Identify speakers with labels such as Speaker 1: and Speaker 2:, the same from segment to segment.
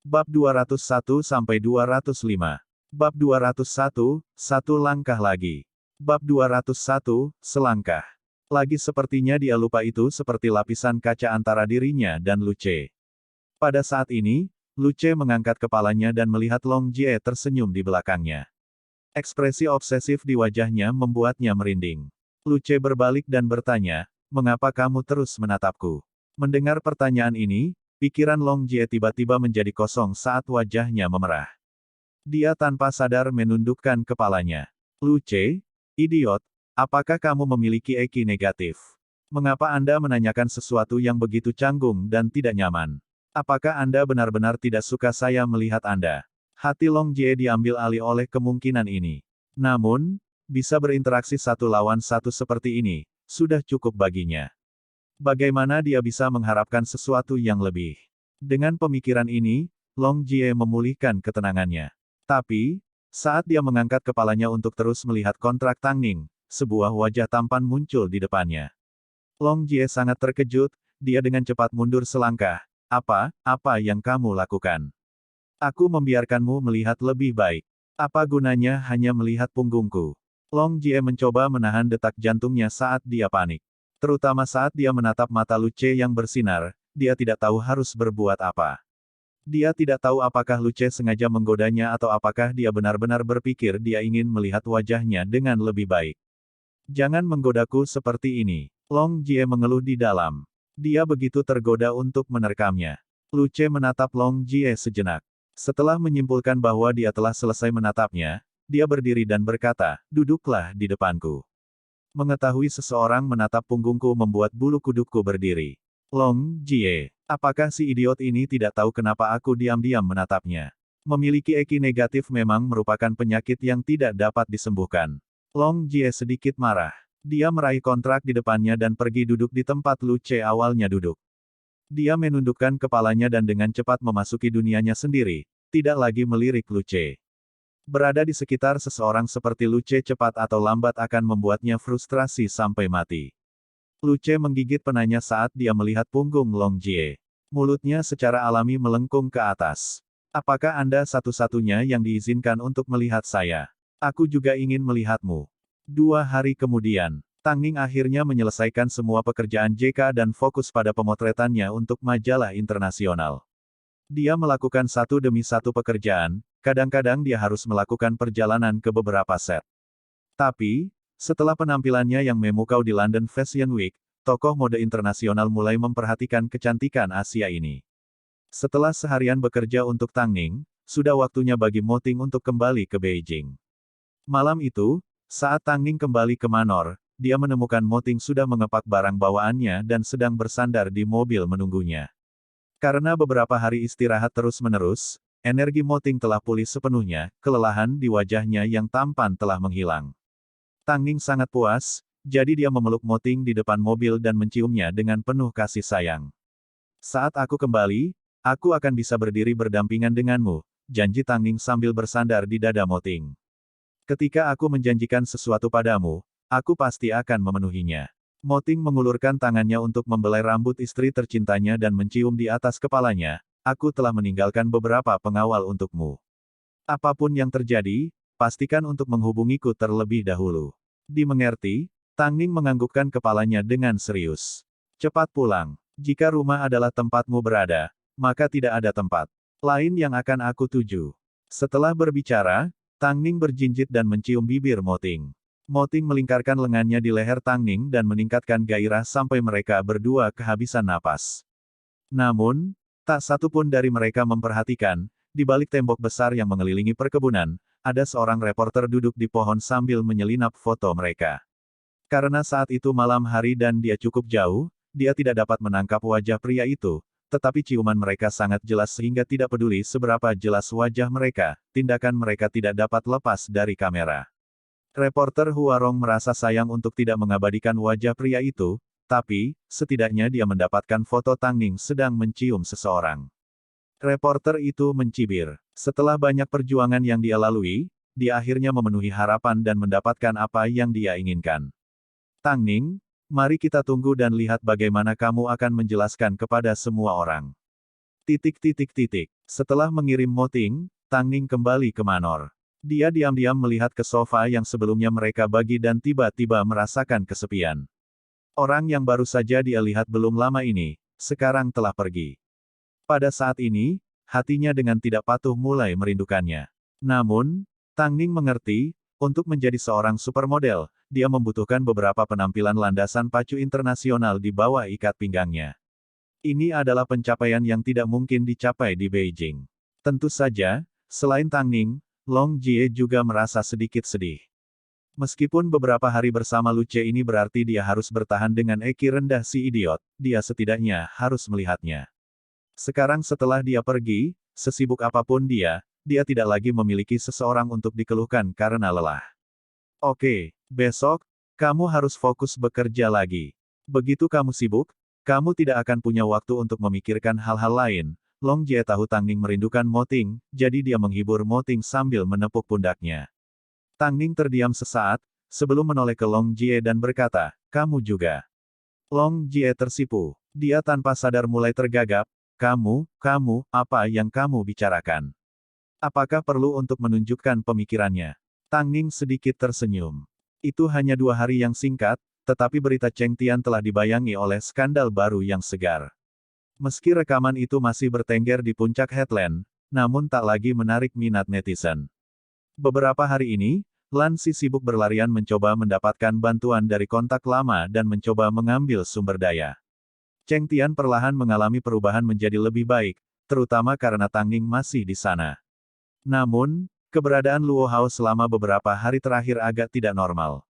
Speaker 1: Bab 201-205. Bab 201, satu langkah lagi. Bab 201, selangkah. Lagi sepertinya dia lupa itu seperti lapisan kaca antara dirinya dan Luce. Pada saat ini, Luce mengangkat kepalanya dan melihat Long Jie tersenyum di belakangnya. Ekspresi obsesif di wajahnya membuatnya merinding. Luce berbalik dan bertanya, "Mengapa kamu terus menatapku?" Mendengar pertanyaan ini, pikiran Long Jie tiba-tiba menjadi kosong saat wajahnya memerah. Dia tanpa sadar menundukkan kepalanya. "Luce, idiot, apakah kamu memiliki EQ negatif? Mengapa Anda menanyakan sesuatu yang begitu canggung dan tidak nyaman? Apakah Anda benar-benar tidak suka saya melihat Anda?" Hati Long Jie diambil alih oleh kemungkinan ini. Namun, bisa berinteraksi satu lawan satu seperti ini, sudah cukup baginya. Bagaimana dia bisa mengharapkan sesuatu yang lebih? Dengan pemikiran ini, Long Jie memulihkan ketenangannya. Tapi, saat dia mengangkat kepalanya untuk terus melihat kontrak Tang Ning, sebuah wajah tampan muncul di depannya. Long Jie sangat terkejut, dia dengan cepat mundur selangkah. Apa yang kamu lakukan? Aku membiarkanmu melihat lebih baik. Apa gunanya hanya melihat punggungku? Long Jie mencoba menahan detak jantungnya saat dia panik. Terutama saat dia menatap mata Luce yang bersinar, dia tidak tahu harus berbuat apa. Dia tidak tahu apakah Luce sengaja menggodanya atau apakah dia benar-benar berpikir dia ingin melihat wajahnya dengan lebih baik. "Jangan menggodaku seperti ini." Long Jie mengeluh di dalam. Dia begitu tergoda untuk menerkamnya. Luce menatap Long Jie sejenak. Setelah menyimpulkan bahwa dia telah selesai menatapnya, dia berdiri dan berkata, "Duduklah di depanku." Mengetahui seseorang menatap punggungku membuat bulu kudukku berdiri. Long Jie, apakah si idiot ini tidak tahu kenapa aku diam-diam menatapnya? Memiliki EQ negatif memang merupakan penyakit yang tidak dapat disembuhkan. Long Jie sedikit marah. Dia meraih kontrak di depannya dan pergi duduk di tempat Luce awalnya duduk. Dia menundukkan kepalanya dan dengan cepat memasuki dunianya sendiri, tidak lagi melirik Luce. Berada di sekitar seseorang seperti Luce cepat atau lambat akan membuatnya frustrasi sampai mati. Luce menggigit penanya saat dia melihat punggung Long Jie. Mulutnya secara alami melengkung ke atas. "Apakah Anda satu-satunya yang diizinkan untuk melihat saya? Aku juga ingin melihatmu." 2 hari kemudian, Tang Ning akhirnya menyelesaikan semua pekerjaan JK dan fokus pada pemotretannya untuk majalah internasional. Dia melakukan satu demi satu pekerjaan, kadang-kadang dia harus melakukan perjalanan ke beberapa set. Tapi, setelah penampilannya yang memukau di London Fashion Week, tokoh mode internasional mulai memperhatikan kecantikan Asia ini. Setelah seharian bekerja untuk Tang Ning, sudah waktunya bagi Mo Ting untuk kembali ke Beijing. Malam itu, saat Tang Ning kembali ke Manor, dia menemukan Mo Ting sudah mengepak barang bawaannya dan sedang bersandar di mobil menunggunya. Karena beberapa hari istirahat terus-menerus, energi Mo Ting telah pulih sepenuhnya, kelelahan di wajahnya yang tampan telah menghilang. Tang Ning sangat puas, jadi dia memeluk Mo Ting di depan mobil dan menciumnya dengan penuh kasih sayang. "Saat aku kembali, aku akan bisa berdiri berdampingan denganmu," janji Tang Ning sambil bersandar di dada Mo Ting. "Ketika aku menjanjikan sesuatu padamu, aku pasti akan memenuhinya." Mo Ting mengulurkan tangannya untuk membelai rambut istri tercintanya dan mencium di atas kepalanya. "Aku telah meninggalkan beberapa pengawal untukmu. Apapun yang terjadi, pastikan untuk menghubungiku terlebih dahulu." Dimengerti, Tang Ning menganggukkan kepalanya dengan serius. "Cepat pulang. Jika rumah adalah tempatmu berada, maka tidak ada tempat lain yang akan aku tuju." Setelah berbicara, Tang Ning berjinjit dan mencium bibir Mo Ting. Mo Ting melingkarkan lengannya di leher Tang Ning dan meningkatkan gairah sampai mereka berdua kehabisan napas. Namun, tak satu pun dari mereka memperhatikan, di balik tembok besar yang mengelilingi perkebunan, ada seorang reporter duduk di pohon sambil menyelinap foto mereka. Karena saat itu malam hari dan dia cukup jauh, dia tidak dapat menangkap wajah pria itu, tetapi ciuman mereka sangat jelas sehingga tidak peduli seberapa jelas wajah mereka, tindakan mereka tidak dapat lepas dari kamera. Reporter Huarong merasa sayang untuk tidak mengabadikan wajah pria itu, tapi, setidaknya dia mendapatkan foto Tang Ning sedang mencium seseorang. Reporter itu mencibir. Setelah banyak perjuangan yang dia lalui, dia akhirnya memenuhi harapan dan mendapatkan apa yang dia inginkan. "Tang Ning, mari kita tunggu dan lihat bagaimana kamu akan menjelaskan kepada semua orang." Setelah mengirim Moting, Tang Ning kembali ke Manor. Dia diam-diam melihat ke sofa yang sebelumnya mereka bagi dan tiba-tiba merasakan kesepian. Orang yang baru saja dia lihat belum lama ini, sekarang telah pergi. Pada saat ini, hatinya dengan tidak patuh mulai merindukannya. Namun, Tang Ning mengerti, untuk menjadi seorang supermodel, dia membutuhkan beberapa penampilan landasan pacu internasional di bawah ikat pinggangnya. Ini adalah pencapaian yang tidak mungkin dicapai di Beijing. Tentu saja, selain Tang Ning, Long Jie juga merasa sedikit sedih. Meskipun beberapa hari bersama Luce ini berarti dia harus bertahan dengan EQ rendah si idiot, dia setidaknya harus melihatnya. Sekarang setelah dia pergi, sesibuk apapun dia tidak lagi memiliki seseorang untuk dikeluhkan karena lelah. Oke, besok, kamu harus fokus bekerja lagi. Begitu kamu sibuk, kamu tidak akan punya waktu untuk memikirkan hal-hal lain. Long Jie tahu Tang Ning merindukan Moting, jadi dia menghibur Moting sambil menepuk pundaknya. Tang Ning terdiam sesaat, sebelum menoleh ke Long Jie dan berkata, kamu juga. Long Jie tersipu. Dia tanpa sadar mulai tergagap, kamu, apa yang kamu bicarakan? Apakah perlu untuk menunjukkan pemikirannya? Tang Ning sedikit tersenyum. Itu hanya 2 hari yang singkat, tetapi berita Cheng Tian telah dibayangi oleh skandal baru yang segar. Meski rekaman itu masih bertengger di puncak headline, namun tak lagi menarik minat netizen. Beberapa hari ini, Lan Si sibuk berlarian mencoba mendapatkan bantuan dari kontak lama dan mencoba mengambil sumber daya. Cheng Tian perlahan mengalami perubahan menjadi lebih baik, terutama karena Tang Ning masih di sana. Namun, keberadaan Luo Hao selama beberapa hari terakhir agak tidak normal.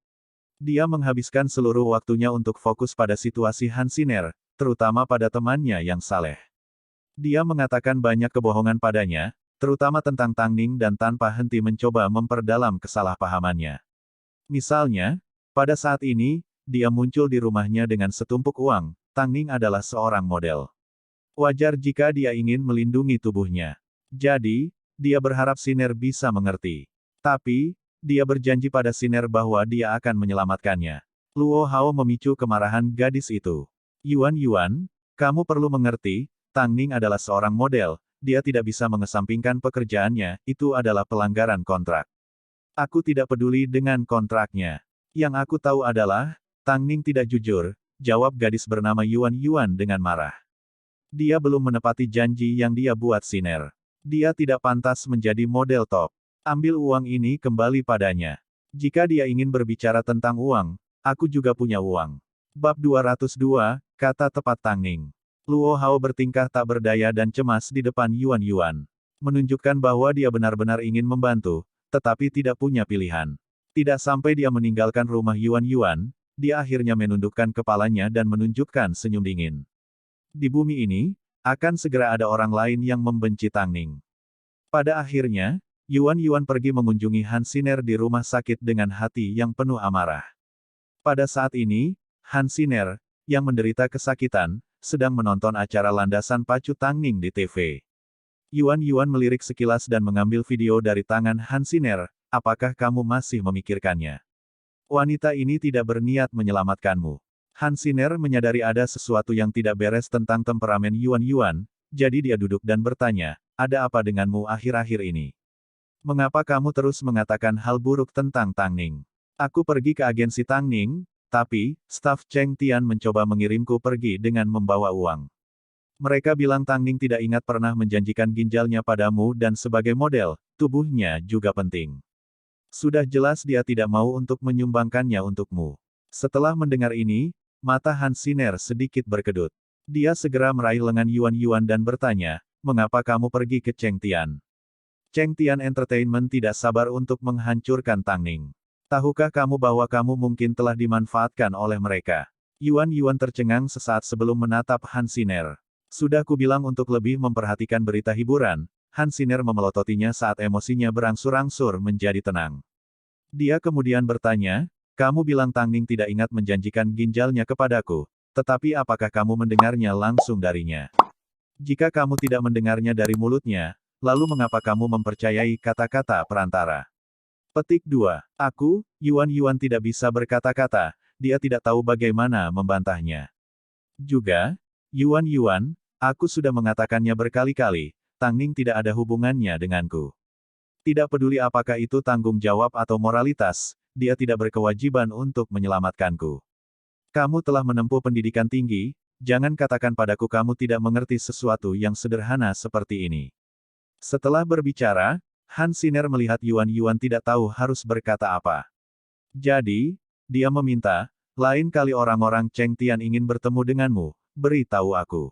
Speaker 1: Dia menghabiskan seluruh waktunya untuk fokus pada situasi Han Siner, terutama pada temannya yang saleh. Dia mengatakan banyak kebohongan padanya, terutama tentang Tang Ning dan tanpa henti mencoba memperdalam kesalahpahamannya. Misalnya, pada saat ini, dia muncul di rumahnya dengan setumpuk uang, Tang Ning adalah seorang model. Wajar jika dia ingin melindungi tubuhnya. Jadi, dia berharap Siner bisa mengerti. Tapi, dia berjanji pada Siner bahwa dia akan menyelamatkannya. Luo Hao memicu kemarahan gadis itu. Yuan, kamu perlu mengerti, Tang Ning adalah seorang model, dia tidak bisa mengesampingkan pekerjaannya, itu adalah pelanggaran kontrak. Aku tidak peduli dengan kontraknya. Yang aku tahu adalah, Tang Ning tidak jujur, jawab gadis bernama Yuan dengan marah. Dia belum menepati janji yang dia buat Siner. Dia tidak pantas menjadi model top. Ambil uang ini kembali padanya. Jika dia ingin berbicara tentang uang, aku juga punya uang. Bab 202, kata tepat Tang Ning. Luo Hao bertingkah tak berdaya dan cemas di depan Yuan. Menunjukkan bahwa dia benar-benar ingin membantu, tetapi tidak punya pilihan. Tidak sampai dia meninggalkan rumah Yuan, dia akhirnya menundukkan kepalanya dan menunjukkan senyum dingin. Di bumi ini, akan segera ada orang lain yang membenci Tang Ning. Pada akhirnya, Yuan pergi mengunjungi Han Siner di rumah sakit dengan hati yang penuh amarah. Pada saat ini, Han Siner, yang menderita kesakitan, sedang menonton acara landasan pacu Tang Ning di TV. Yuan melirik sekilas dan mengambil video dari tangan Han Siner, apakah kamu masih memikirkannya? Wanita ini tidak berniat menyelamatkanmu. Han Siner menyadari ada sesuatu yang tidak beres tentang temperamen Yuan, jadi dia duduk dan bertanya, ada apa denganmu akhir-akhir ini? Mengapa kamu terus mengatakan hal buruk tentang Tang Ning? Aku pergi ke agensi Tang Ning, tapi, staf Cheng Tian mencoba mengirimku pergi dengan membawa uang. Mereka bilang Tang Ning tidak ingat pernah menjanjikan ginjalnya padamu dan sebagai model, tubuhnya juga penting. Sudah jelas dia tidak mau untuk menyumbangkannya untukmu. Setelah mendengar ini, mata Han Siner sedikit berkedut. Dia segera meraih lengan Yuan dan bertanya, mengapa kamu pergi ke Cheng Tian? Cheng Tian Entertainment tidak sabar untuk menghancurkan Tang Ning. Tahukah kamu bahwa kamu mungkin telah dimanfaatkan oleh mereka? Yuan tercengang sesaat sebelum menatap Han Siner. Sudah kubilang untuk lebih memperhatikan berita hiburan, Han Siner memelototinya saat emosinya berangsur-angsur menjadi tenang. Dia kemudian bertanya, kamu bilang Tang Ning tidak ingat menjanjikan ginjalnya kepadaku, tetapi apakah kamu mendengarnya langsung darinya? Jika kamu tidak mendengarnya dari mulutnya, lalu mengapa kamu mempercayai kata-kata perantara? Petik 2. Aku, Yuan tidak bisa berkata-kata, dia tidak tahu bagaimana membantahnya. Juga, Yuan, Aku sudah mengatakannya berkali-kali, Tang Ning tidak ada hubungannya denganku. Tidak peduli apakah itu tanggung jawab atau moralitas, dia tidak berkewajiban untuk menyelamatkanku. Kamu telah menempuh pendidikan tinggi, jangan katakan padaku kamu tidak mengerti sesuatu yang sederhana seperti ini. Setelah berbicara, Han Siner melihat Yuan Yuan tidak tahu harus berkata apa. Jadi, dia meminta, lain kali orang-orang Cheng Tian ingin bertemu denganmu, beritahu aku.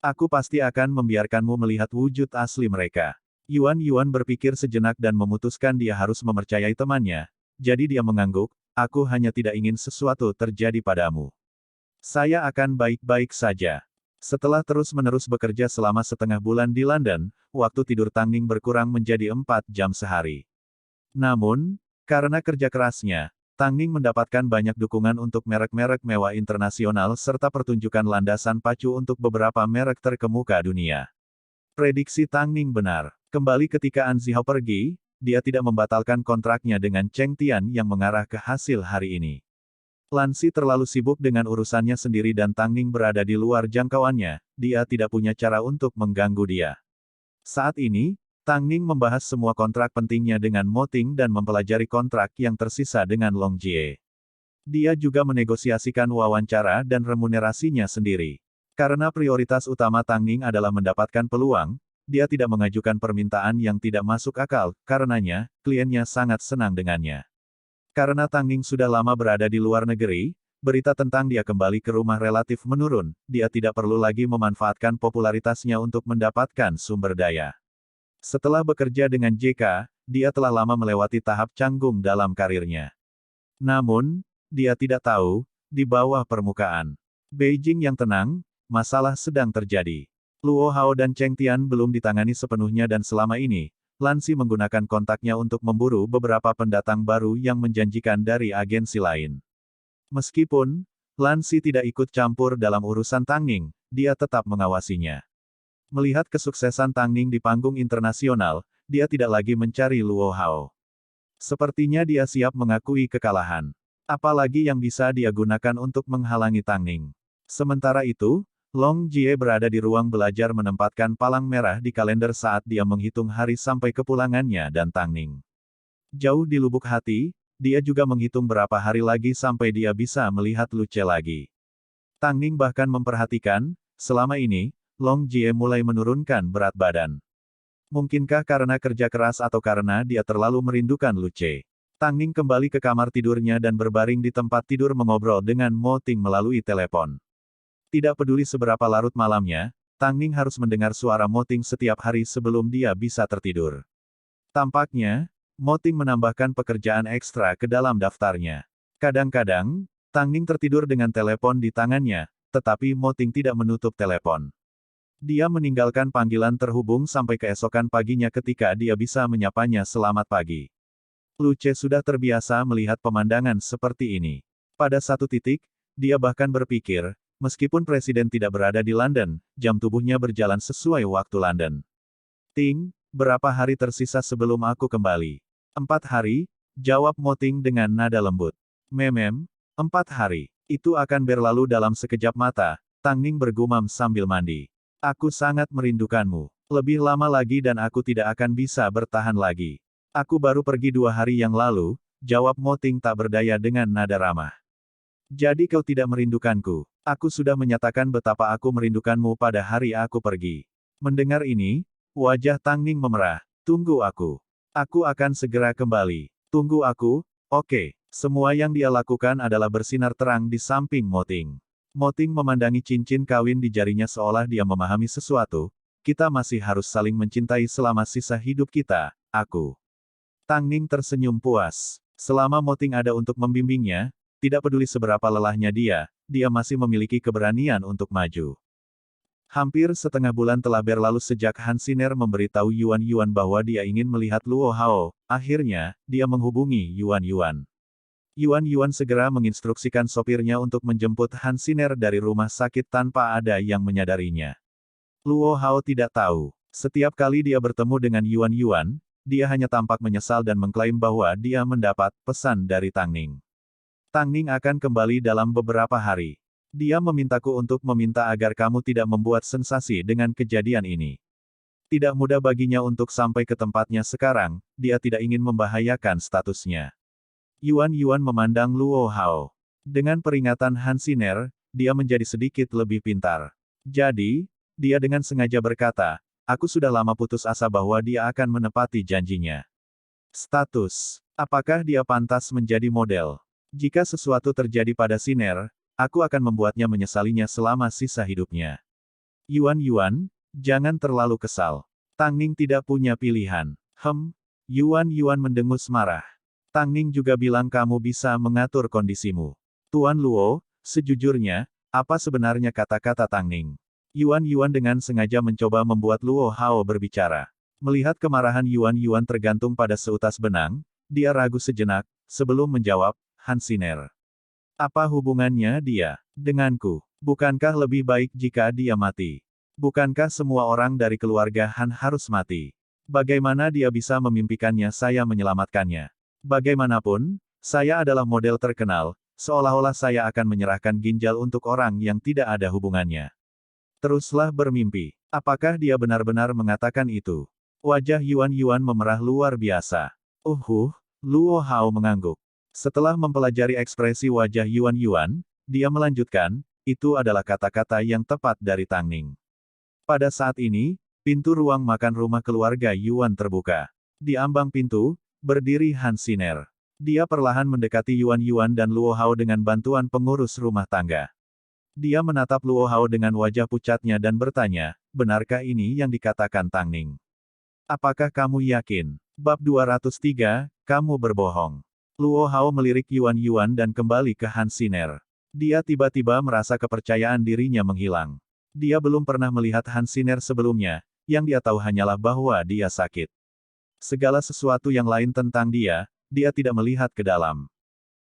Speaker 1: Aku pasti akan membiarkanmu melihat wujud asli mereka. Yuan Yuan berpikir sejenak dan memutuskan dia harus mempercayai temannya, jadi dia mengangguk, aku hanya tidak ingin sesuatu terjadi padamu. Saya akan baik-baik saja. Setelah terus-menerus bekerja selama setengah bulan di London, waktu tidur Tang Ning berkurang menjadi 4 jam sehari. Namun, karena kerja kerasnya, Tang Ning mendapatkan banyak dukungan untuk merek-merek mewah internasional serta pertunjukan landasan pacu untuk beberapa merek terkemuka dunia. Prediksi Tang Ning benar. Kembali ketika An Zihao pergi, dia tidak membatalkan kontraknya dengan Cheng Tian yang mengarah ke hasil hari ini. Lan Xi terlalu sibuk dengan urusannya sendiri dan Tang Ning berada di luar jangkauannya, dia tidak punya cara untuk mengganggu dia. Saat ini, Tang Ning membahas semua kontrak pentingnya dengan Mo Ting dan mempelajari kontrak yang tersisa dengan Long Jie. Dia juga menegosiasikan wawancara dan remunerasinya sendiri. Karena prioritas utama Tang Ning adalah mendapatkan peluang, dia tidak mengajukan permintaan yang tidak masuk akal, karenanya, kliennya sangat senang dengannya. Karena Tang Ning sudah lama berada di luar negeri, berita tentang dia kembali ke rumah relatif menurun, dia tidak perlu lagi memanfaatkan popularitasnya untuk mendapatkan sumber daya. Setelah bekerja dengan JK, dia telah lama melewati tahap canggung dalam karirnya. Namun, dia tidak tahu, di bawah permukaan Beijing yang tenang, masalah sedang terjadi. Luo Hao dan Cheng Tian belum ditangani sepenuhnya dan selama ini, Lan Xi menggunakan kontaknya untuk memburu beberapa pendatang baru yang menjanjikan dari agensi lain. Meskipun, Lan Xi tidak ikut campur dalam urusan Tang Ning, dia tetap mengawasinya. Melihat kesuksesan Tang Ning di panggung internasional, dia tidak lagi mencari Luo Hao. Sepertinya dia siap mengakui kekalahan. Apalagi yang bisa dia gunakan untuk menghalangi Tang Ning. Sementara itu, Long Jie berada di ruang belajar menempatkan palang merah di kalender saat dia menghitung hari sampai kepulangannya dan Tang Ning. Jauh di lubuk hati, dia juga menghitung berapa hari lagi sampai dia bisa melihat Luce lagi. Tang Ning bahkan memperhatikan, selama ini, Long Jie mulai menurunkan berat badan. Mungkinkah karena kerja keras atau karena dia terlalu merindukan Luce? Tang Ning kembali ke kamar tidurnya dan berbaring di tempat tidur mengobrol dengan Mo Ting melalui telepon. Tidak peduli seberapa larut malamnya, Tang Ning harus mendengar suara Mo Ting setiap hari sebelum dia bisa tertidur. Tampaknya, Mo Ting menambahkan pekerjaan ekstra ke dalam daftarnya. Kadang-kadang, Tang Ning tertidur dengan telepon di tangannya, tetapi Mo Ting tidak menutup telepon. Dia meninggalkan panggilan terhubung sampai keesokan paginya ketika dia bisa menyapanya selamat pagi. Luce sudah terbiasa melihat pemandangan seperti ini. Pada satu titik, dia bahkan berpikir, meskipun presiden tidak berada di London, jam tubuhnya berjalan sesuai waktu London. Ting, berapa hari tersisa sebelum aku kembali? 4 hari, jawab Mo Ting dengan nada lembut. Memem, 4 hari. Itu akan berlalu dalam sekejap mata, Tang Ning bergumam sambil mandi. Aku sangat merindukanmu. Lebih lama lagi dan aku tidak akan bisa bertahan lagi. Aku baru pergi 2 hari yang lalu, jawab Mo Ting tak berdaya dengan nada ramah. Jadi kau tidak merindukanku. Aku sudah menyatakan betapa aku merindukanmu pada hari aku pergi. Mendengar ini, wajah Tang Ning memerah. Tunggu aku. Aku akan segera kembali. Tunggu aku, oke. Semua yang dia lakukan adalah bersinar terang di samping Mo Ting. Mo Ting memandangi cincin kawin di jarinya seolah dia memahami sesuatu. Kita masih harus saling mencintai selama sisa hidup kita, aku. Tang Ning tersenyum puas. Selama Mo Ting ada untuk membimbingnya, tidak peduli seberapa lelahnya dia masih memiliki keberanian untuk maju. Hampir setengah bulan telah berlalu sejak Han Siner memberitahu Yuan Yuan bahwa dia ingin melihat Luo Hao. Akhirnya, dia menghubungi Yuan Yuan. Yuan Yuan segera menginstruksikan sopirnya untuk menjemput Han Siner dari rumah sakit tanpa ada yang menyadarinya. Luo Hao tidak tahu. Setiap kali dia bertemu dengan Yuan Yuan, dia hanya tampak menyesal dan mengklaim bahwa dia mendapat pesan dari Tang Ning. Tang Ning akan kembali dalam beberapa hari. Dia memintaku untuk meminta agar kamu tidak membuat sensasi dengan kejadian ini. Tidak mudah baginya untuk sampai ke tempatnya sekarang, dia tidak ingin membahayakan statusnya. Yuan memandang Luo Hao. Dengan peringatan Han Siner, dia menjadi sedikit lebih pintar. Jadi, dia dengan sengaja berkata, aku sudah lama putus asa bahwa dia akan menepati janjinya. Status. Apakah dia pantas menjadi model? Jika sesuatu terjadi pada Siner, aku akan membuatnya menyesalinya selama sisa hidupnya. Yuan, jangan terlalu kesal. Tang Ning tidak punya pilihan. Yuan mendengus marah. Tang Ning juga bilang kamu bisa mengatur kondisimu. Tuan Luo, sejujurnya, apa sebenarnya kata-kata Tang Ning? Yuan dengan sengaja mencoba membuat Luo Hao berbicara. Melihat kemarahan Yuan tergantung pada seutas benang, dia ragu sejenak, sebelum menjawab, Han Siner. Apa hubungannya dia denganku? Bukankah lebih baik jika dia mati? Bukankah semua orang dari keluarga Han harus mati? Bagaimana dia bisa memimpikannya saya menyelamatkannya? Bagaimanapun, saya adalah model terkenal, seolah-olah saya akan menyerahkan ginjal untuk orang yang tidak ada hubungannya. Teruslah bermimpi. Apakah dia benar-benar mengatakan itu? Wajah Yuan memerah luar biasa. Luo Hao mengangguk. Setelah mempelajari ekspresi wajah Yuan, dia melanjutkan, itu adalah kata-kata yang tepat dari Tang Ning. Pada saat ini, pintu ruang makan rumah keluarga Yuan terbuka. Di ambang pintu, berdiri Han Siner. Dia perlahan mendekati Yuan dan Luo Hao dengan bantuan pengurus rumah tangga. Dia menatap Luo Hao dengan wajah pucatnya dan bertanya, benarkah ini yang dikatakan Tang Ning? Apakah kamu yakin? Bab 203, kamu berbohong. Luo Hao melirik Yuan dan kembali ke Han Siner. Dia tiba-tiba merasa kepercayaan dirinya menghilang. Dia belum pernah melihat Han Siner sebelumnya, yang dia tahu hanyalah bahwa dia sakit. Segala sesuatu yang lain tentang dia tidak melihat ke dalam.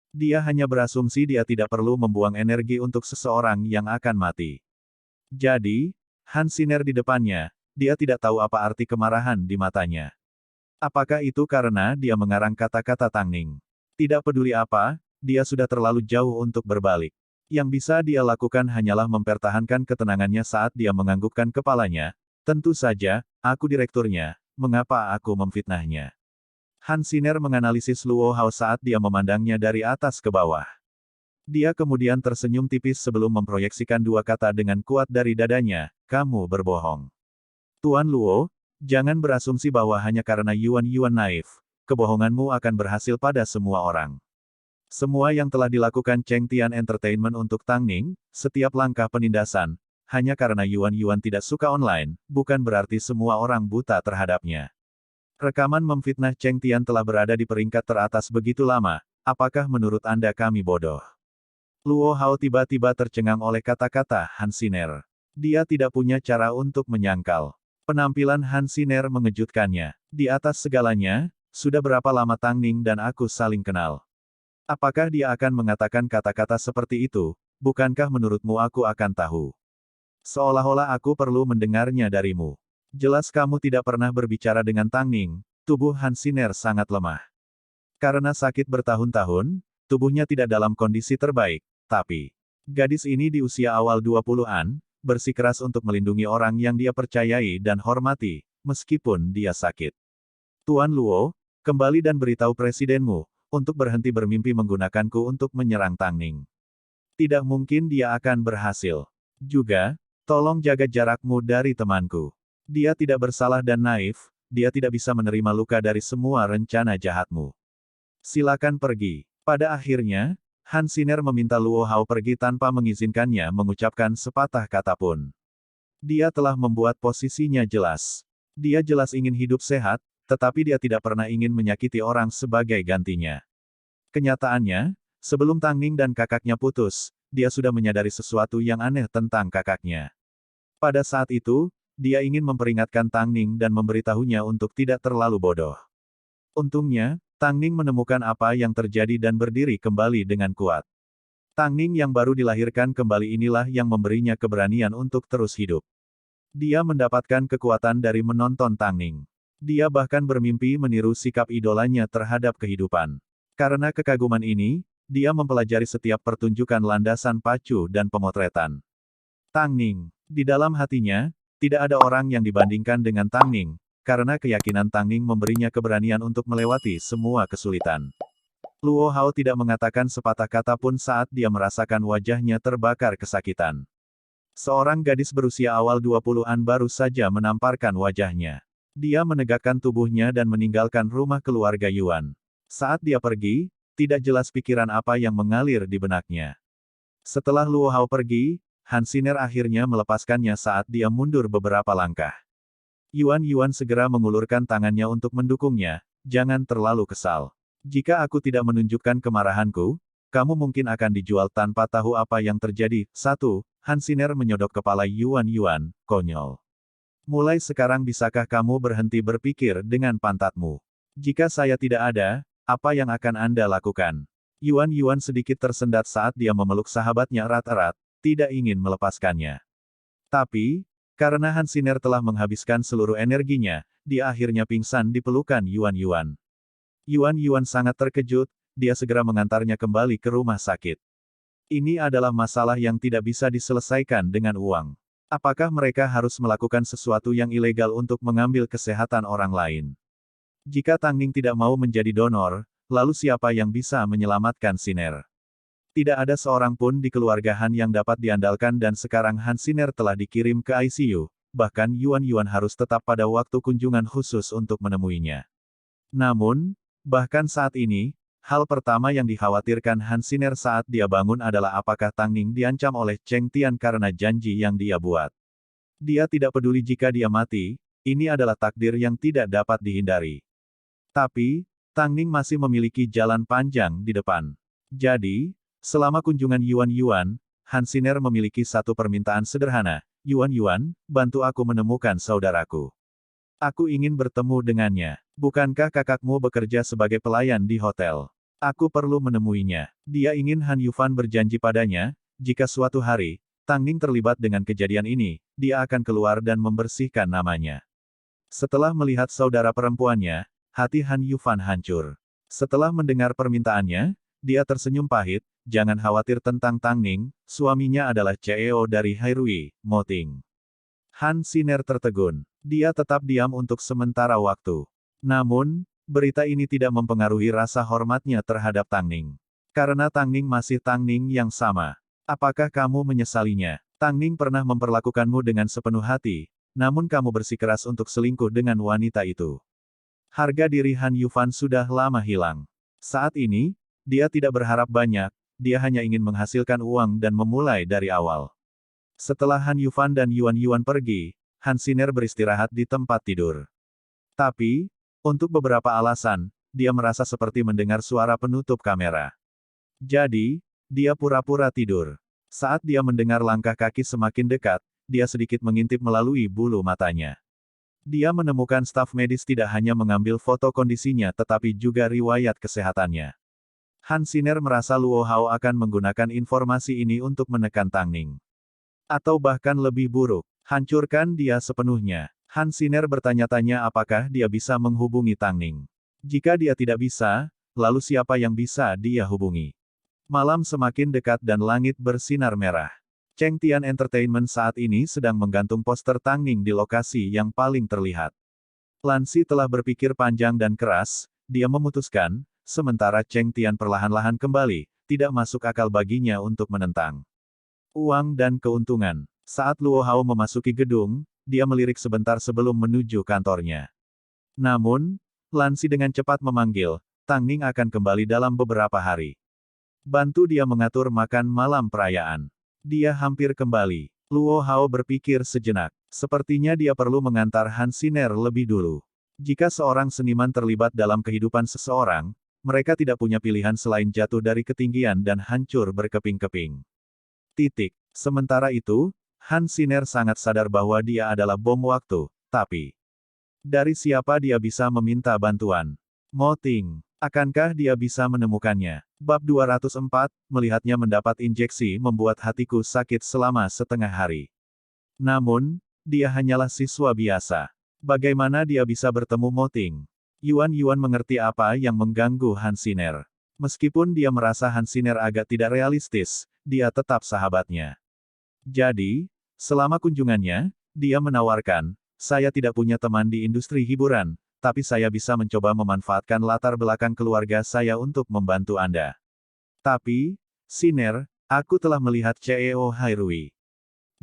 Speaker 1: Dia hanya berasumsi dia tidak perlu membuang energi untuk seseorang yang akan mati. Jadi, Han Siner di depannya, dia tidak tahu apa arti kemarahan di matanya. Apakah itu karena dia mengarang kata-kata Tang Ning? Tidak peduli apa, dia sudah terlalu jauh untuk berbalik. Yang bisa dia lakukan hanyalah mempertahankan ketenangannya saat dia menganggukkan kepalanya. Tentu saja, aku direkturnya, mengapa aku memfitnahnya? Han Siner menganalisis Luo Hao saat dia memandangnya dari atas ke bawah. Dia kemudian tersenyum tipis sebelum memproyeksikan dua kata dengan kuat dari dadanya, kamu berbohong. Tuan Luo, jangan berasumsi bahwa hanya karena Yuan naif, kebohonganmu akan berhasil pada semua orang. Semua yang telah dilakukan Cheng Tian Entertainment untuk Tang Ning, setiap langkah penindasan, hanya karena Yuan tidak suka online, bukan berarti semua orang buta terhadapnya. Rekaman memfitnah Cheng Tian telah berada di peringkat teratas begitu lama, apakah menurut Anda kami bodoh? Luo Hao tiba-tiba tercengang oleh kata-kata Han Siner. Dia tidak punya cara untuk menyangkal. Penampilan Han Siner mengejutkannya. Di atas segalanya, sudah berapa lama Tang Ning dan aku saling kenal? Apakah dia akan mengatakan kata-kata seperti itu? Bukankah menurutmu aku akan tahu? Seolah-olah aku perlu mendengarnya darimu. Jelas kamu tidak pernah berbicara dengan Tang Ning. Tubuh Han Siner sangat lemah. Karena sakit bertahun-tahun, tubuhnya tidak dalam kondisi terbaik. Tapi, gadis ini di usia awal 20-an, bersikeras untuk melindungi orang yang dia percayai dan hormati, meskipun dia sakit. Tuan Luo, kembali dan beritahu presidenmu, untuk berhenti bermimpi menggunakanku untuk menyerang Tang Ning. Tidak mungkin dia akan berhasil. Juga, tolong jaga jarakmu dari temanku. Dia tidak bersalah dan naif, dia tidak bisa menerima luka dari semua rencana jahatmu. Silakan pergi. Pada akhirnya, Han Siner meminta Luo Hao pergi tanpa mengizinkannya mengucapkan sepatah kata pun. Dia telah membuat posisinya jelas. Dia jelas ingin hidup sehat, tetapi dia tidak pernah ingin menyakiti orang sebagai gantinya. Kenyataannya, sebelum Tang Ning dan kakaknya putus, dia sudah menyadari sesuatu yang aneh tentang kakaknya. Pada saat itu, dia ingin memperingatkan Tang Ning dan memberitahunya untuk tidak terlalu bodoh. Untungnya, Tang Ning menemukan apa yang terjadi dan berdiri kembali dengan kuat. Tang Ning yang baru dilahirkan kembali inilah yang memberinya keberanian untuk terus hidup. Dia mendapatkan kekuatan dari menonton Tang Ning. Dia bahkan bermimpi meniru sikap idolanya terhadap kehidupan. Karena kekaguman ini, dia mempelajari setiap pertunjukan landasan pacu dan pemotretan. Tang Ning. Di dalam hatinya, tidak ada orang yang dibandingkan dengan Tang Ning, karena keyakinan Tang Ning memberinya keberanian untuk melewati semua kesulitan. Luo Hao tidak mengatakan sepatah kata pun saat dia merasakan wajahnya terbakar kesakitan. Seorang gadis berusia awal 20-an baru saja menamparkan wajahnya. Dia menegakkan tubuhnya dan meninggalkan rumah keluarga Yuan. Saat dia pergi, tidak jelas pikiran apa yang mengalir di benaknya. Setelah Luo Hao pergi, Han Siner akhirnya melepaskannya saat dia mundur beberapa langkah. Yuan segera mengulurkan tangannya untuk mendukungnya, jangan terlalu kesal. Jika aku tidak menunjukkan kemarahanku, kamu mungkin akan dijual tanpa tahu apa yang terjadi. 1. Han Siner menyodok kepala Yuan, konyol. Mulai sekarang bisakah kamu berhenti berpikir dengan pantatmu? Jika saya tidak ada, apa yang akan Anda lakukan? Yuan sedikit tersendat saat dia memeluk sahabatnya erat-erat, tidak ingin melepaskannya. Tapi, karena Han Siner telah menghabiskan seluruh energinya, dia akhirnya pingsan di pelukan Yuan. Yuan sangat terkejut, dia segera mengantarnya kembali ke rumah sakit. Ini adalah masalah yang tidak bisa diselesaikan dengan uang. Apakah mereka harus melakukan sesuatu yang ilegal untuk mengambil kesehatan orang lain? Jika Tang Ning tidak mau menjadi donor, lalu siapa yang bisa menyelamatkan Siner? Tidak ada seorang pun di keluarga Han yang dapat diandalkan dan sekarang Han Siner telah dikirim ke ICU, bahkan Yuan harus tetap pada waktu kunjungan khusus untuk menemuinya. Namun, bahkan saat ini, hal pertama yang dikhawatirkan Han Siner saat dia bangun adalah apakah Tang Ning diancam oleh Cheng Tian karena janji yang dia buat. Dia tidak peduli jika dia mati, ini adalah takdir yang tidak dapat dihindari. Tapi, Tang Ning masih memiliki jalan panjang di depan. Jadi, selama kunjungan Yuan, Han Siner memiliki satu permintaan sederhana. Yuan, bantu aku menemukan saudaraku. Aku ingin bertemu dengannya. Bukankah kakakmu bekerja sebagai pelayan di hotel? Aku perlu menemuinya. Dia ingin Han Yufan berjanji padanya, jika suatu hari, Tang Ning terlibat dengan kejadian ini, dia akan keluar dan membersihkan namanya. Setelah melihat saudara perempuannya, hati Han Yufan hancur. Setelah mendengar permintaannya, dia tersenyum pahit, jangan khawatir tentang Tang Ning, suaminya adalah CEO dari Hairui, Mo Ting. Han Siner tertegun. Dia tetap diam untuk sementara waktu. Namun, berita ini tidak mempengaruhi rasa hormatnya terhadap Tang Ning. Karena Tang Ning masih Tang Ning yang sama. Apakah kamu menyesalinya? Tang Ning pernah memperlakukanmu dengan sepenuh hati, namun kamu bersikeras untuk selingkuh dengan wanita itu. Harga diri Han Yufan sudah lama hilang. Saat ini, dia tidak berharap banyak, dia hanya ingin menghasilkan uang dan memulai dari awal. Setelah Han Yufan dan Yuan pergi, Han Siner beristirahat di tempat tidur. Tapi, untuk beberapa alasan, dia merasa seperti mendengar suara penutup kamera. Jadi, dia pura-pura tidur. Saat dia mendengar langkah kaki semakin dekat, dia sedikit mengintip melalui bulu matanya. Dia menemukan staf medis tidak hanya mengambil foto kondisinya tetapi juga riwayat kesehatannya. Han Siner merasa Luo Hao akan menggunakan informasi ini untuk menekan Tang Ning. Atau bahkan lebih buruk, hancurkan dia sepenuhnya. Han Siner bertanya-tanya apakah dia bisa menghubungi Tang Ning. Jika dia tidak bisa, lalu siapa yang bisa dia hubungi? Malam semakin dekat dan langit bersinar merah. Cheng Tian Entertainment saat ini sedang menggantung poster Tang Ning di lokasi yang paling terlihat. Lan Si telah berpikir panjang dan keras, dia memutuskan, sementara Cheng Tian perlahan-lahan kembali, tidak masuk akal baginya untuk menentang. Uang dan keuntungan. Saat Luo Hao memasuki gedung, dia melirik sebentar sebelum menuju kantornya. Namun, Lan Si dengan cepat memanggil, Tang Ning akan kembali dalam beberapa hari. Bantu dia mengatur makan malam perayaan. Dia hampir kembali. Luo Hao berpikir sejenak. Sepertinya dia perlu mengantar Han Siner lebih dulu. Jika seorang seniman terlibat dalam kehidupan seseorang, mereka tidak punya pilihan selain jatuh dari ketinggian dan hancur berkeping-keping. Sementara itu, Han Siner sangat sadar bahwa dia adalah bom waktu, tapi dari siapa dia bisa meminta bantuan? Mo Ting, akankah dia bisa menemukannya? Bab 204, melihatnya mendapat injeksi membuat hatiku sakit selama setengah hari. Namun, dia hanyalah siswa biasa. Bagaimana dia bisa bertemu Mo Ting? Yuan mengerti apa yang mengganggu Han Siner. Meskipun dia merasa Han Siner agak tidak realistis, dia tetap sahabatnya. Jadi, selama kunjungannya, dia menawarkan, saya tidak punya teman di industri hiburan, tapi saya bisa mencoba memanfaatkan latar belakang keluarga saya untuk membantu Anda. Tapi, Siner, aku telah melihat CEO Hairui.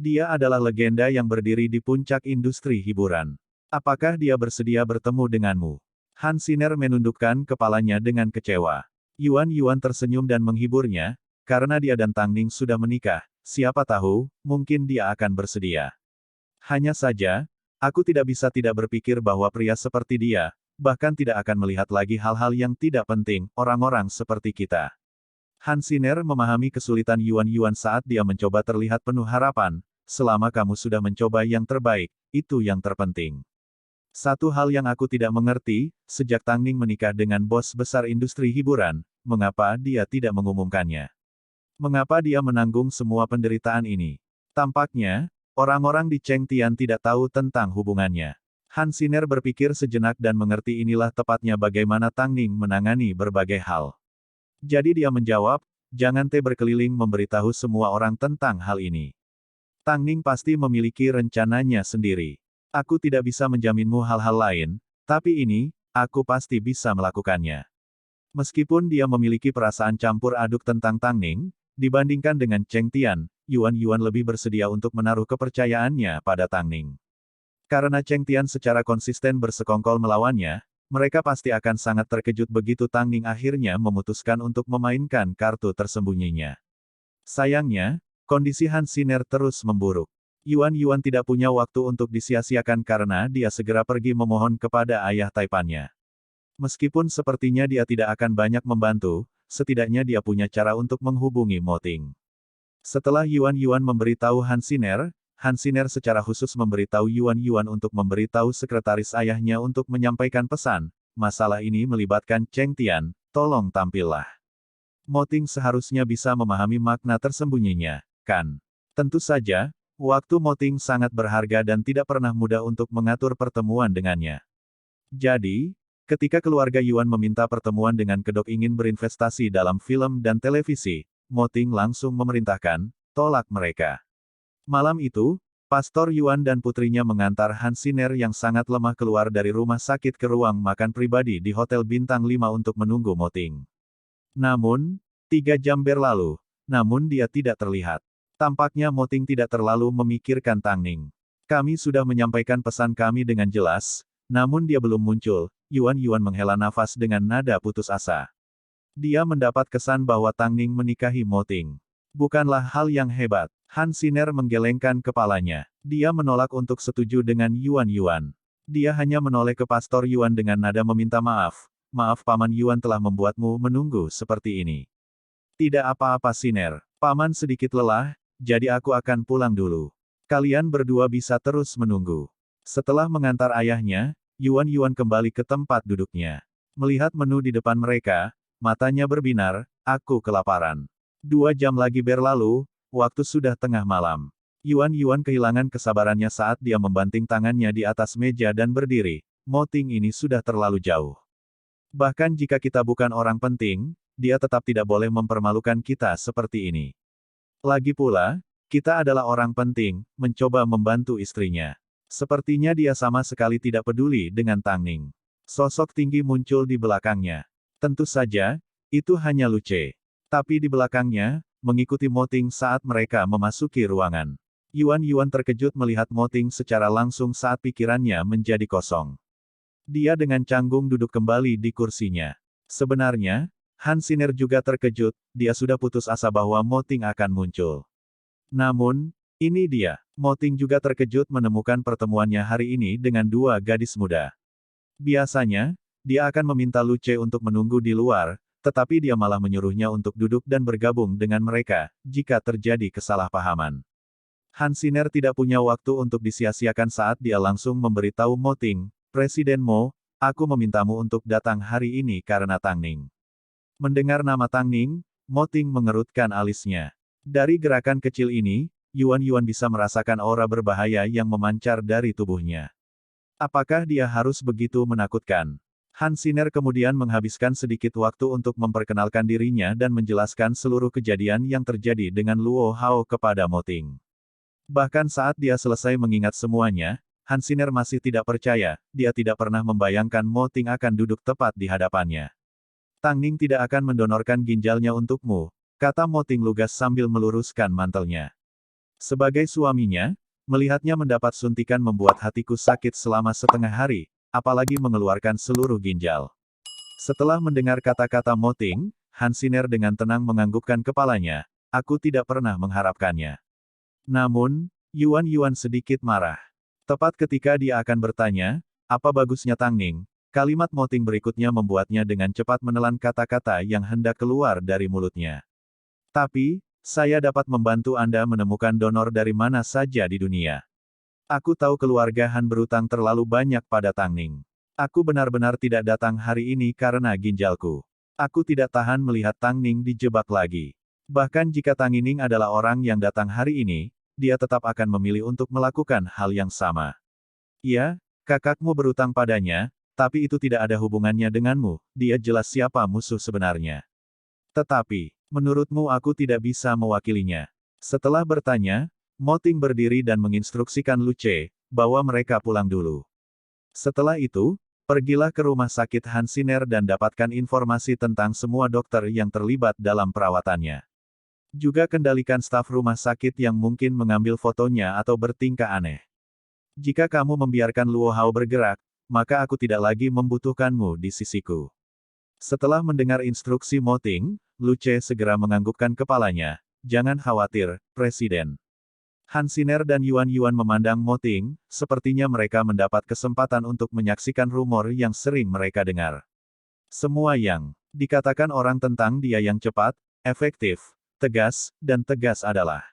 Speaker 1: Dia adalah legenda yang berdiri di puncak industri hiburan. Apakah dia bersedia bertemu denganmu? Han Siner menundukkan kepalanya dengan kecewa. Yuan tersenyum dan menghiburnya, karena dia dan Tang Ning sudah menikah, siapa tahu, mungkin dia akan bersedia. Hanya saja, aku tidak bisa tidak berpikir bahwa pria seperti dia, bahkan tidak akan melihat lagi hal-hal yang tidak penting, orang-orang seperti kita. Han Siner memahami kesulitan Yuan saat dia mencoba terlihat penuh harapan, selama kamu sudah mencoba yang terbaik, itu yang terpenting. Satu hal yang aku tidak mengerti, sejak Tang Ning menikah dengan bos besar industri hiburan, mengapa dia tidak mengumumkannya? Mengapa dia menanggung semua penderitaan ini? Tampaknya, orang-orang di Chengtian tidak tahu tentang hubungannya. Han Siner berpikir sejenak dan mengerti inilah tepatnya bagaimana Tang Ning menangani berbagai hal. Jadi dia menjawab, jangan berkeliling memberitahu semua orang tentang hal ini. Tang Ning pasti memiliki rencananya sendiri. Aku tidak bisa menjaminmu hal-hal lain, tapi ini, aku pasti bisa melakukannya. Meskipun dia memiliki perasaan campur aduk tentang Tang Ning, dibandingkan dengan Cheng Tian, Yuan lebih bersedia untuk menaruh kepercayaannya pada Tang Ning. Karena Cheng Tian secara konsisten bersekongkol melawannya, mereka pasti akan sangat terkejut begitu Tang Ning akhirnya memutuskan untuk memainkan kartu tersembunyinya. Sayangnya, kondisi Han Siner terus memburuk. Yuan tidak punya waktu untuk disia-siakan karena dia segera pergi memohon kepada ayah taipannya. Meskipun sepertinya dia tidak akan banyak membantu, setidaknya dia punya cara untuk menghubungi Mo Ting. Setelah Yuan memberitahu Han Siner secara khusus memberitahu Yuan untuk memberitahu sekretaris ayahnya untuk menyampaikan pesan, masalah ini melibatkan Cheng Tian, tolong tampillah. Mo Ting seharusnya bisa memahami makna tersembunyinya, kan? Tentu saja, waktu Mo Ting sangat berharga dan tidak pernah mudah untuk mengatur pertemuan dengannya. Jadi, ketika keluarga Yuan meminta pertemuan dengan kedok ingin berinvestasi dalam film dan televisi, Mo Ting langsung memerintahkan, tolak mereka. Malam itu, Pastor Yuan dan putrinya mengantar Han Siner yang sangat lemah keluar dari rumah sakit ke ruang makan pribadi di Hotel Bintang 5 untuk menunggu Mo Ting. Namun, 3 jam berlalu, namun dia tidak terlihat. Tampaknya Mo Ting tidak terlalu memikirkan Tang Ning. Kami sudah menyampaikan pesan kami dengan jelas, namun dia belum muncul. Yuan menghela nafas dengan nada putus asa. Dia mendapat kesan bahwa Tang Ning menikahi Mo Ting. Bukanlah hal yang hebat. Han Siner menggelengkan kepalanya. Dia menolak untuk setuju dengan Yuan. Dia hanya menoleh ke Pastor Yuan dengan nada meminta maaf. Maaf Paman Yuan telah membuatmu menunggu seperti ini. Tidak apa-apa Siner. Paman sedikit lelah, jadi aku akan pulang dulu. Kalian berdua bisa terus menunggu. Setelah mengantar ayahnya, Yuan kembali ke tempat duduknya. Melihat menu di depan mereka, matanya berbinar, aku kelaparan. 2 jam lagi berlalu, waktu sudah tengah malam. Yuan kehilangan kesabarannya saat dia membanting tangannya di atas meja dan berdiri. Mo Ting ini sudah terlalu jauh. Bahkan jika kita bukan orang penting, dia tetap tidak boleh mempermalukan kita seperti ini. Lagi pula, kita adalah orang penting, mencoba membantu istrinya. Sepertinya dia sama sekali tidak peduli dengan Tang Ning. Sosok tinggi muncul di belakangnya. Tentu saja, itu hanya Luce. Tapi di belakangnya, mengikuti Mo Ting saat mereka memasuki ruangan. Yuan terkejut melihat Mo Ting secara langsung saat pikirannya menjadi kosong. Dia dengan canggung duduk kembali di kursinya. Sebenarnya, Han Siner juga terkejut, dia sudah putus asa bahwa Mo Ting akan muncul. Namun, ini dia. Mo Ting juga terkejut menemukan pertemuannya hari ini dengan 2 gadis muda. Biasanya, dia akan meminta Luce untuk menunggu di luar, tetapi dia malah menyuruhnya untuk duduk dan bergabung dengan mereka, jika terjadi kesalahpahaman. Han Siner tidak punya waktu untuk disia-siakan saat dia langsung memberitahu Mo Ting, Presiden Mo, aku memintamu untuk datang hari ini karena Tang Ning. Mendengar nama Tang Ning, Mo Ting mengerutkan alisnya. Dari gerakan kecil ini, Yuan bisa merasakan aura berbahaya yang memancar dari tubuhnya. Apakah dia harus begitu menakutkan? Han Siner kemudian menghabiskan sedikit waktu untuk memperkenalkan dirinya dan menjelaskan seluruh kejadian yang terjadi dengan Luo Hao kepada Mo Ting. Bahkan saat dia selesai mengingat semuanya, Han Siner masih tidak percaya, dia tidak pernah membayangkan Mo Ting akan duduk tepat di hadapannya. Tang Ning tidak akan mendonorkan ginjalnya untukmu, kata Mo Ting lugas sambil meluruskan mantelnya. Sebagai suaminya, melihatnya mendapat suntikan membuat hatiku sakit selama setengah hari, apalagi mengeluarkan seluruh ginjal. Setelah mendengar kata-kata Mo Ting, Han Siner dengan tenang menganggukkan kepalanya, aku tidak pernah mengharapkannya. Namun, Yuan sedikit marah. Tepat ketika dia akan bertanya, apa bagusnya Tang Ning, kalimat Mo Ting berikutnya membuatnya dengan cepat menelan kata-kata yang hendak keluar dari mulutnya. Tapi, saya dapat membantu Anda menemukan donor dari mana saja di dunia. Aku tahu keluarga Han berutang terlalu banyak pada Tang Ning. Aku benar-benar tidak datang hari ini karena ginjalku. Aku tidak tahan melihat Tang Ning dijebak lagi. Bahkan jika Tang Ning adalah orang yang datang hari ini, dia tetap akan memilih untuk melakukan hal yang sama. Ya, kakakmu berutang padanya, tapi itu tidak ada hubungannya denganmu, dia jelas siapa musuh sebenarnya. Tetapi, menurutmu aku tidak bisa mewakilinya. Setelah bertanya, Mo Ting berdiri dan menginstruksikan Lu Ce, bawa mereka pulang dulu. Setelah itu, pergilah ke rumah sakit Han Siner dan dapatkan informasi tentang semua dokter yang terlibat dalam perawatannya. Juga kendalikan staf rumah sakit yang mungkin mengambil fotonya atau bertingkah aneh. Jika kamu membiarkan Luo Hao bergerak, maka aku tidak lagi membutuhkanmu di sisiku. Setelah mendengar instruksi Mo Ting, Lu Ce segera menganggukkan kepalanya, jangan khawatir, Presiden. Han Siner dan Yuan memandang Mo Ting, sepertinya mereka mendapat kesempatan untuk menyaksikan rumor yang sering mereka dengar. Semua yang dikatakan orang tentang dia yang cepat, efektif, tegas, dan tegas adalah.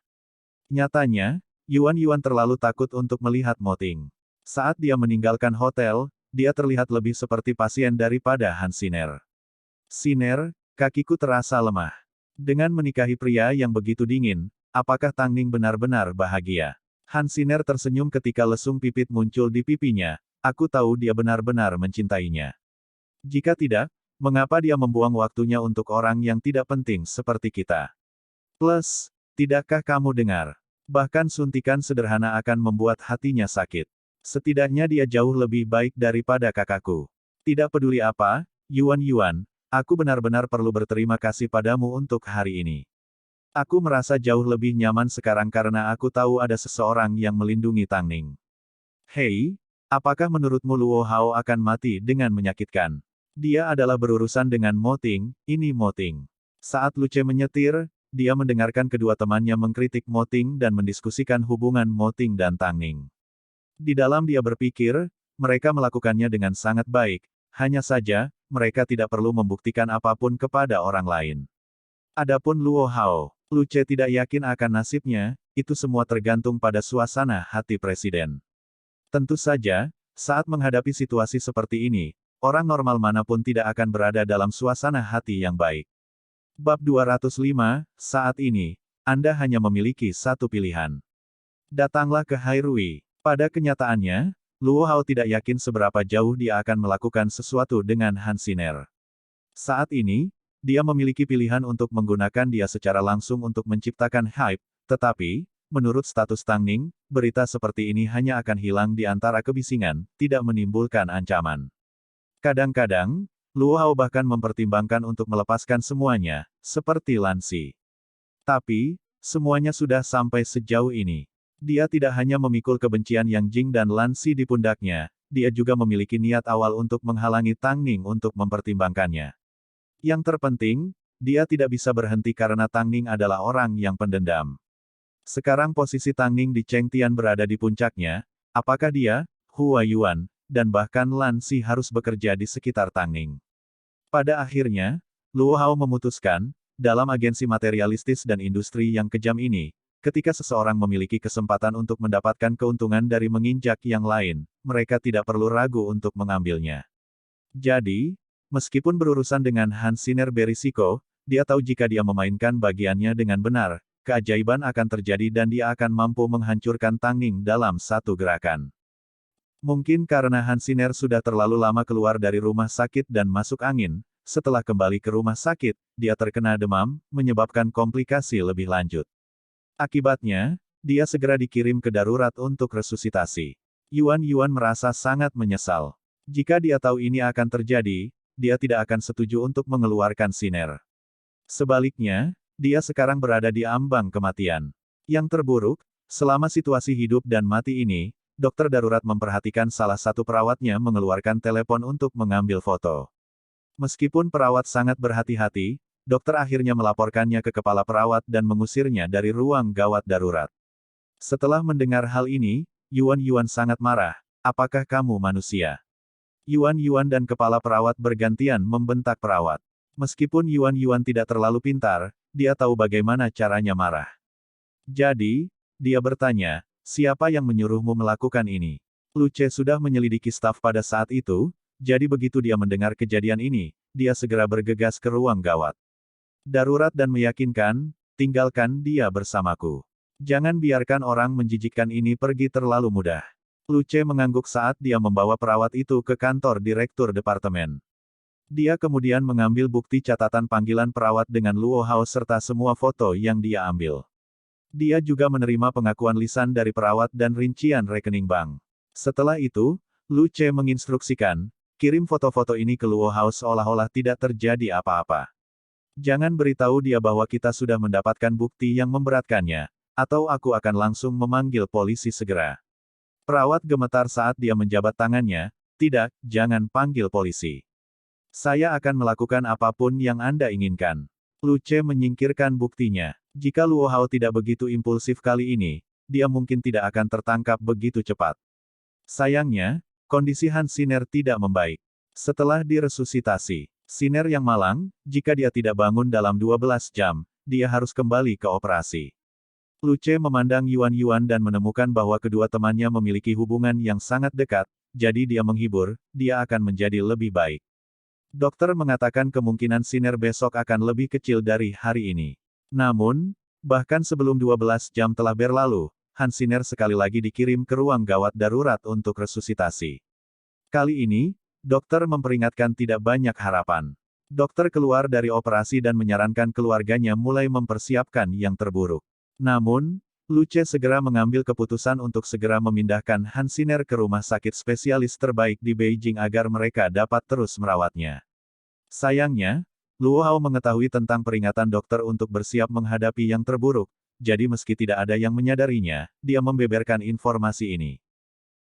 Speaker 1: Nyatanya, Yuan terlalu takut untuk melihat Mo Ting. Saat dia meninggalkan hotel, dia terlihat lebih seperti pasien daripada Han Siner. Siner, kakiku terasa lemah. Dengan menikahi pria yang begitu dingin, apakah Tang Ning benar-benar bahagia? Han Siner tersenyum ketika lesung pipit muncul di pipinya, aku tahu dia benar-benar mencintainya. Jika tidak, mengapa dia membuang waktunya untuk orang yang tidak penting seperti kita? Plus, tidakkah kamu dengar? Bahkan suntikan sederhana akan membuat hatinya sakit. Setidaknya dia jauh lebih baik daripada kakakku. Tidak peduli apa, Yuan, aku benar-benar perlu berterima kasih padamu untuk hari ini. Aku merasa jauh lebih nyaman sekarang karena aku tahu ada seseorang yang melindungi Tang Ning. Hei, apakah menurutmu Luo Hao akan mati dengan menyakitkan? Dia adalah berurusan dengan Mo Ting, ini Mo Ting. Saat Lu Ce menyetir, dia mendengarkan kedua temannya mengkritik Mo Ting dan mendiskusikan hubungan Mo Ting dan Tang Ning. Di dalam dia berpikir, mereka melakukannya dengan sangat baik, hanya saja, mereka tidak perlu membuktikan apapun kepada orang lain. Adapun Luo Hao, Lu Ce tidak yakin akan nasibnya, itu semua tergantung pada suasana hati Presiden. Tentu saja, saat menghadapi situasi seperti ini, orang normal manapun tidak akan berada dalam suasana hati yang baik. Bab 205, saat ini, Anda hanya memiliki satu pilihan. Datanglah ke Hairui. Pada kenyataannya, Luo Hao tidak yakin seberapa jauh dia akan melakukan sesuatu dengan Han Siner. Saat ini, dia memiliki pilihan untuk menggunakan dia secara langsung untuk menciptakan hype, tetapi, menurut status Tang Ning, berita seperti ini hanya akan hilang di antara kebisingan, tidak menimbulkan ancaman. Kadang-kadang, Luo Hao bahkan mempertimbangkan untuk melepaskan semuanya, seperti Lan Xi. Tapi, semuanya sudah sampai sejauh ini. Dia tidak hanya memikul kebencian Yang Jing dan Lan Xi di pundaknya, dia juga memiliki niat awal untuk menghalangi Tang Ning untuk mempertimbangkannya. Yang terpenting, dia tidak bisa berhenti karena Tang Ning adalah orang yang pendendam. Sekarang posisi Tang Ning di Chengtian berada di puncaknya, apakah dia, Hua Yuan, dan bahkan Lan Xi harus bekerja di sekitar Tang Ning? Pada akhirnya, Luo Hao memutuskan, dalam agensi materialistis dan industri yang kejam ini, ketika seseorang memiliki kesempatan untuk mendapatkan keuntungan dari menginjak yang lain, mereka tidak perlu ragu untuk mengambilnya. Jadi, meskipun berurusan dengan Han Siner berisiko, dia tahu jika dia memainkan bagiannya dengan benar, keajaiban akan terjadi dan dia akan mampu menghancurkan Tang Ning dalam satu gerakan. Mungkin karena Han Siner sudah terlalu lama keluar dari rumah sakit dan masuk angin, setelah kembali ke rumah sakit, dia terkena demam, menyebabkan komplikasi lebih lanjut. Akibatnya, dia segera dikirim ke darurat untuk resusitasi. Yuan merasa sangat menyesal. Jika dia tahu ini akan terjadi, dia tidak akan setuju untuk mengeluarkan Siner. Sebaliknya, dia sekarang berada di ambang kematian. Yang terburuk, selama situasi hidup dan mati ini, dokter darurat memperhatikan salah satu perawatnya mengeluarkan telepon untuk mengambil foto. Meskipun perawat sangat berhati-hati, dokter akhirnya melaporkannya ke kepala perawat dan mengusirnya dari ruang gawat darurat. Setelah mendengar hal ini, Yuan sangat marah. Apakah kamu manusia? Yuan dan kepala perawat bergantian membentak perawat. Meskipun Yuan tidak terlalu pintar, dia tahu bagaimana caranya marah. Jadi, dia bertanya, siapa yang menyuruhmu melakukan ini? Luce sudah menyelidiki staf pada saat itu, jadi begitu dia mendengar kejadian ini, dia segera bergegas ke ruang gawat darurat dan meyakinkan, tinggalkan dia bersamaku. Jangan biarkan orang menjijikkan ini pergi terlalu mudah. Luce mengangguk saat dia membawa perawat itu ke kantor direktur departemen. Dia kemudian mengambil bukti catatan panggilan perawat dengan Luo Hao serta semua foto yang dia ambil. Dia juga menerima pengakuan lisan dari perawat dan rincian rekening bank. Setelah itu, Luce menginstruksikan, kirim foto-foto ini ke Luo Hao seolah-olah tidak terjadi apa-apa. Jangan beritahu dia bahwa kita sudah mendapatkan bukti yang memberatkannya, atau aku akan langsung memanggil polisi segera. Perawat gemetar saat dia menjabat tangannya, tidak, jangan panggil polisi. Saya akan melakukan apapun yang Anda inginkan. Luce menyingkirkan buktinya. Jika Luo Hao tidak begitu impulsif kali ini, dia mungkin tidak akan tertangkap begitu cepat. Sayangnya, kondisi Han Siner tidak membaik. Setelah diresusitasi, Siner yang malang, jika dia tidak bangun dalam 12 jam, dia harus kembali ke operasi. Luce memandang Yuan dan menemukan bahwa kedua temannya memiliki hubungan yang sangat dekat, jadi dia menghibur, dia akan menjadi lebih baik. Dokter mengatakan kemungkinan Siner besok akan lebih kecil dari hari ini. Namun, bahkan sebelum 12 jam telah berlalu, Han Siner sekali lagi dikirim ke ruang gawat darurat untuk resusitasi. Kali ini, dokter memperingatkan tidak banyak harapan. Dokter keluar dari operasi dan menyarankan keluarganya mulai mempersiapkan yang terburuk. Namun, Luce segera mengambil keputusan untuk segera memindahkan Han Siner ke rumah sakit spesialis terbaik di Beijing agar mereka dapat terus merawatnya. Sayangnya, Luo Hao mengetahui tentang peringatan dokter untuk bersiap menghadapi yang terburuk, jadi meski tidak ada yang menyadarinya, dia membeberkan informasi ini.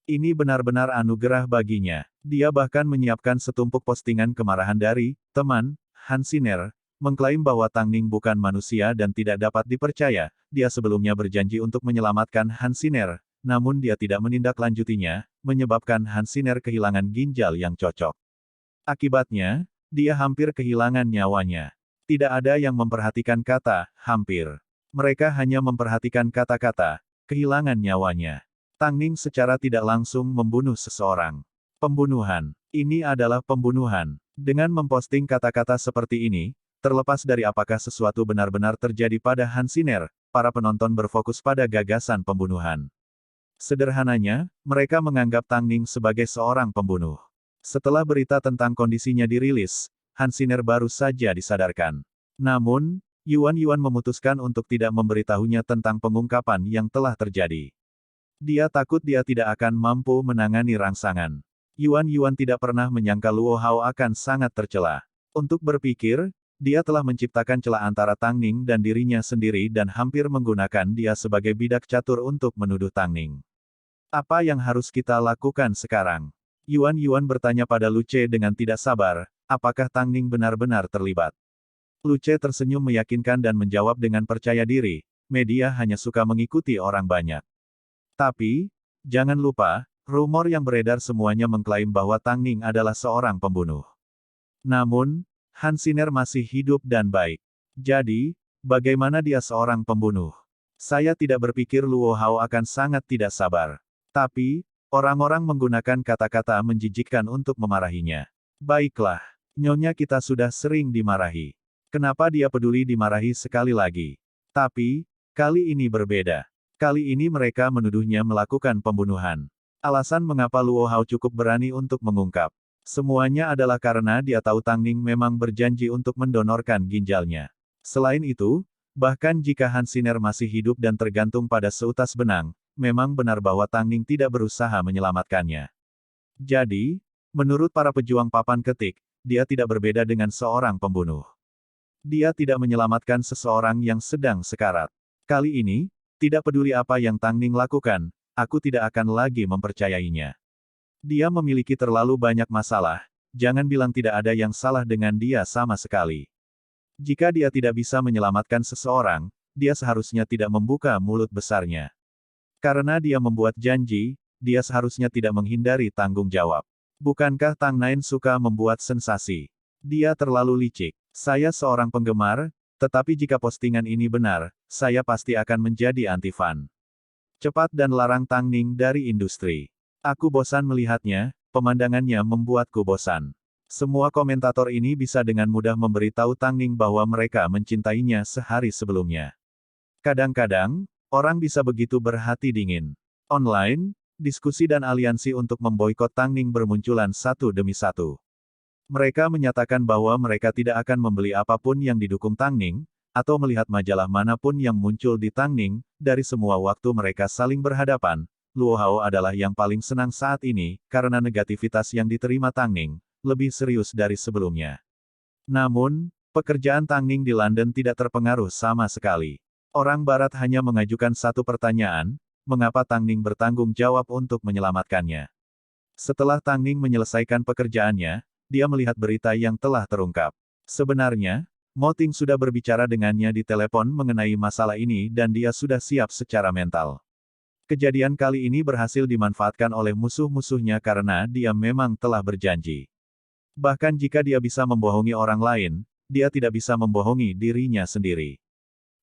Speaker 1: Ini benar-benar anugerah baginya. Dia bahkan menyiapkan setumpuk postingan kemarahan dari teman Han Siner, mengklaim bahwa Tang Ning bukan manusia dan tidak dapat dipercaya. Dia sebelumnya berjanji untuk menyelamatkan Han Siner, namun dia tidak menindaklanjutinya, menyebabkan Han Siner kehilangan ginjal yang cocok. Akibatnya, dia hampir kehilangan nyawanya. Tidak ada yang memperhatikan kata hampir. Mereka hanya memperhatikan kata-kata kehilangan nyawanya. Tang Ning secara tidak langsung membunuh seseorang. Pembunuhan. Ini adalah pembunuhan. Dengan memposting kata-kata seperti ini, terlepas dari apakah sesuatu benar-benar terjadi pada Han Siner, para penonton berfokus pada gagasan pembunuhan. Sederhananya, mereka menganggap Tang Ning sebagai seorang pembunuh. Setelah berita tentang kondisinya dirilis, Han Siner baru saja disadarkan. Namun, Yuan memutuskan untuk tidak memberitahunya tentang pengungkapan yang telah terjadi. Dia takut dia tidak akan mampu menangani rangsangan. Yuan tidak pernah menyangka Luo Hao akan sangat tercela. Untuk berpikir, dia telah menciptakan celah antara Tang Ning dan dirinya sendiri dan hampir menggunakan dia sebagai bidak catur untuk menuduh Tang Ning. Apa yang harus kita lakukan sekarang? Yuan bertanya pada Luce dengan tidak sabar, apakah Tang Ning benar-benar terlibat? Luce tersenyum meyakinkan dan menjawab dengan percaya diri, media hanya suka mengikuti orang banyak. Tapi, jangan lupa, rumor yang beredar semuanya mengklaim bahwa Tang Ning adalah seorang pembunuh. Namun, Han Siner masih hidup dan baik. Jadi, bagaimana dia seorang pembunuh? Saya tidak berpikir Luo Hao akan sangat tidak sabar. Tapi, orang-orang menggunakan kata-kata menjijikkan untuk memarahinya. Baiklah, nyonya kita sudah sering dimarahi. Kenapa dia peduli dimarahi sekali lagi? Tapi, kali ini berbeda. Kali ini mereka menuduhnya melakukan pembunuhan. Alasan mengapa Luo Hao cukup berani untuk mengungkap. Semuanya adalah karena dia tahu Tang Ning memang berjanji untuk mendonorkan ginjalnya. Selain itu, bahkan jika Han Siner masih hidup dan tergantung pada seutas benang, memang benar bahwa Tang Ning tidak berusaha menyelamatkannya. Jadi, menurut para pejuang papan ketik, dia tidak berbeda dengan seorang pembunuh. Dia tidak menyelamatkan seseorang yang sedang sekarat. Kali ini, tidak peduli apa yang Tang Ning lakukan, aku tidak akan lagi mempercayainya. Dia memiliki terlalu banyak masalah, jangan bilang tidak ada yang salah dengan dia sama sekali. Jika dia tidak bisa menyelamatkan seseorang, dia seharusnya tidak membuka mulut besarnya. Karena dia membuat janji, dia seharusnya tidak menghindari tanggung jawab. Bukankah Tang Nain suka membuat sensasi? Dia terlalu licik. Saya seorang penggemar, tetapi jika postingan ini benar, saya pasti akan menjadi anti-fan. Cepat dan larang Tang Ning dari industri. Aku bosan melihatnya, pemandangannya membuatku bosan. Semua komentator ini bisa dengan mudah memberitahu Tang Ning bahwa mereka mencintainya sehari sebelumnya. Kadang-kadang, orang bisa begitu berhati dingin. Online, diskusi dan aliansi untuk memboikot Tang Ning bermunculan satu demi satu. Mereka menyatakan bahwa mereka tidak akan membeli apapun yang didukung Tang Ning, atau melihat majalah manapun yang muncul di Tang Ning. Dari semua waktu mereka saling berhadapan, Luo Hao adalah yang paling senang saat ini, karena negativitas yang diterima Tang Ning lebih serius dari sebelumnya. Namun, pekerjaan Tang Ning di London tidak terpengaruh sama sekali. Orang Barat hanya mengajukan satu pertanyaan, mengapa Tang Ning bertanggung jawab untuk menyelamatkannya. Setelah Tang Ning menyelesaikan pekerjaannya, dia melihat berita yang telah terungkap. Sebenarnya, Mo Ting sudah berbicara dengannya di telepon mengenai masalah ini dan dia sudah siap secara mental. Kejadian kali ini berhasil dimanfaatkan oleh musuh-musuhnya karena dia memang telah berjanji. Bahkan jika dia bisa membohongi orang lain, dia tidak bisa membohongi dirinya sendiri.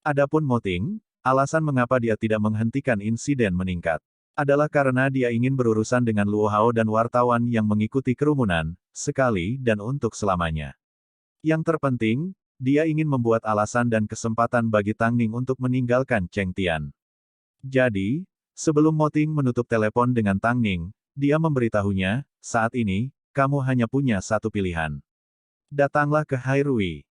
Speaker 1: Adapun Mo Ting, alasan mengapa dia tidak menghentikan insiden meningkat, adalah karena dia ingin berurusan dengan Luo Hao dan wartawan yang mengikuti kerumunan, sekali dan untuk selamanya. Yang terpenting, dia ingin membuat alasan dan kesempatan bagi Tang Ning untuk meninggalkan Cheng Tian. Jadi, sebelum Mo Ting menutup telepon dengan Tang Ning, dia memberitahunya, saat ini, kamu hanya punya satu pilihan. Datanglah ke Hairui.